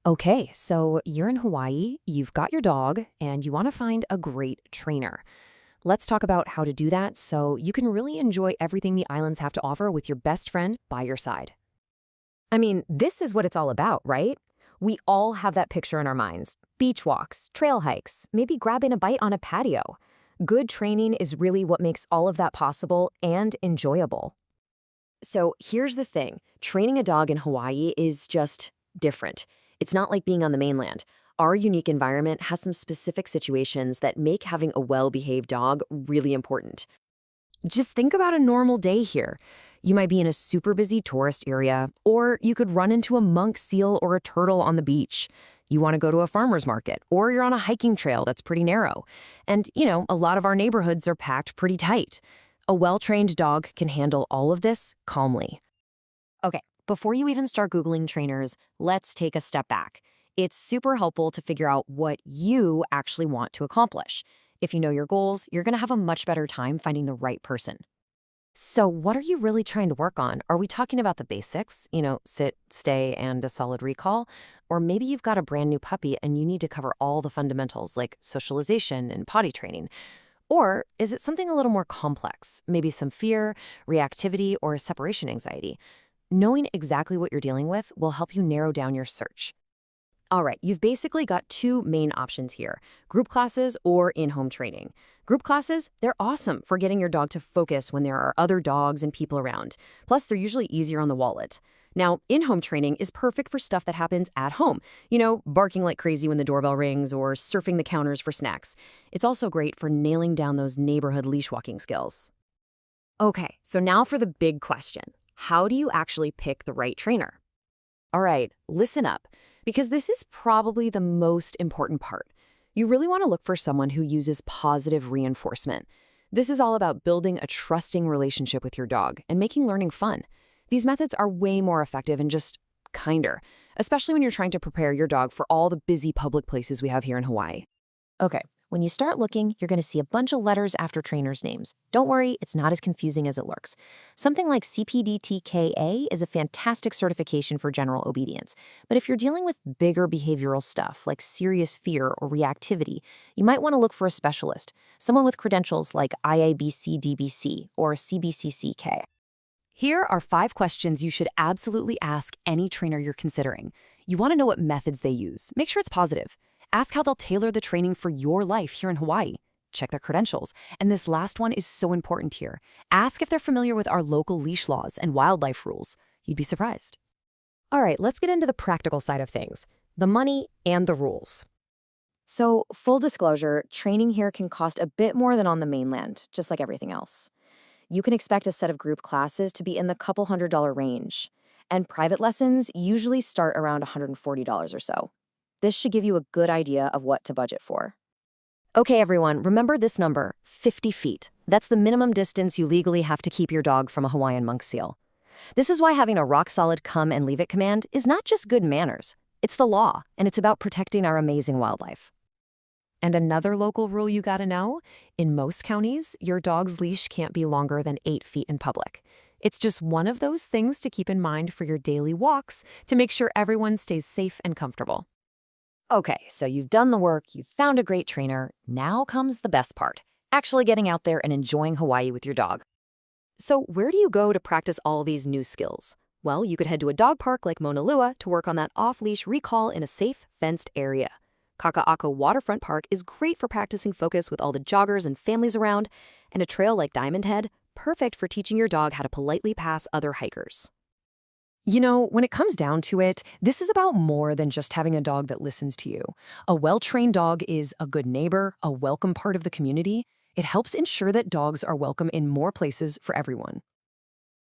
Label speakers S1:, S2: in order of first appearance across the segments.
S1: Okay, so you're in Hawaii, you've got your dog, and you want to find a great trainer. Let's talk about how to do that so you can really enjoy everything the islands have to offer with your best friend by your side. I mean, this is what it's all about, right? We all have that picture in our minds. Beach walks, trail hikes, maybe grabbing a bite on a patio. Good training is really what makes all of that possible and enjoyable. So here's the thing, training a dog in Hawaii is just different. It's not like being on the mainland. Our unique environment has some specific situations that make having a well-behaved dog really important. Just think about a normal day here. You might be in a super busy tourist area, or you could run into a monk seal or a turtle on the beach. You want to go to a farmer's market, or you're on a hiking trail that's pretty narrow. And, a lot of our neighborhoods are packed pretty tight. A well-trained dog can handle all of this calmly. Okay, before you even start Googling trainers, let's take a step back. It's super helpful to figure out what you actually want to accomplish. If you know your goals, you're going to have a much better time finding the right person. So what are you really trying to work on? Are we talking about the basics, sit, stay, and a solid recall? Or maybe you've got a brand new puppy and you need to cover all the fundamentals like socialization and potty training. Or is it something a little more complex, maybe some fear, reactivity, or separation anxiety? Knowing exactly what you're dealing with will help you narrow down your search. All right, you've basically got two main options here, group classes or in-home training. Group classes, they're awesome for getting your dog to focus when there are other dogs and people around. Plus, they're usually easier on the wallet. Now, in-home training is perfect for stuff that happens at home. Barking like crazy when the doorbell rings or surfing the counters for snacks. It's also great for nailing down those neighborhood leash walking skills. Okay, so now for the big question. How do you actually pick the right trainer? All right, listen up, because this is probably the most important part. You really want to look for someone who uses positive reinforcement. This is all about building a trusting relationship with your dog and making learning fun. These methods are way more effective and just kinder, especially when you're trying to prepare your dog for all the busy public places we have here in Hawaii. Okay, when you start looking, you're going to see a bunch of letters after trainers' names. Don't worry, it's not as confusing as it looks. Something like CPDTKA is a fantastic certification for general obedience. But if you're dealing with bigger behavioral stuff, like serious fear or reactivity, you might want to look for a specialist, someone with credentials like IABC-DBC or CBCCK. Here are 5 questions you should absolutely ask any trainer you're considering. You want to know what methods they use. Make sure it's positive. Ask how they'll tailor the training for your life here in Hawaii. Check their credentials. And this last one is so important here. Ask if they're familiar with our local leash laws and wildlife rules. You'd be surprised. All right, let's get into the practical side of things, the money and the rules. So, full disclosure, training here can cost a bit more than on the mainland, just like everything else. You can expect a set of group classes to be in the couple $100 range, and private lessons usually start around $140 or so. This should give you a good idea of what to budget for. Okay, everyone, remember this number, 50 feet. That's the minimum distance you legally have to keep your dog from a Hawaiian monk seal. This is why having a rock-solid come and leave it command is not just good manners. It's the law, and it's about protecting our amazing wildlife. And another local rule you gotta know, in most counties, your dog's leash can't be longer than 8 feet in public. It's just one of those things to keep in mind for your daily walks to make sure everyone stays safe and comfortable. Okay, so you've done the work, you've found a great trainer. Now comes the best part, actually getting out there and enjoying Hawaii with your dog. So where do you go to practice all these new skills? Well, you could head to a dog park like Mauna Lua to work on that off-leash recall in a safe, fenced area. Kaka'ako Waterfront Park is great for practicing focus with all the joggers and families around, and a trail like Diamond Head, perfect for teaching your dog how to politely pass other hikers. When it comes down to it, this is about more than just having a dog that listens to you. A well-trained dog is a good neighbor, a welcome part of the community. It helps ensure that dogs are welcome in more places for everyone.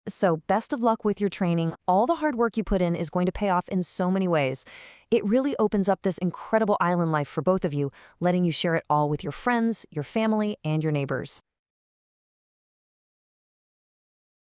S1: So best of luck with your training. All the hard work you put in is going to pay off in so many ways. It really opens up this incredible island life for both of you, letting you share it all with your friends, your family, and your neighbors.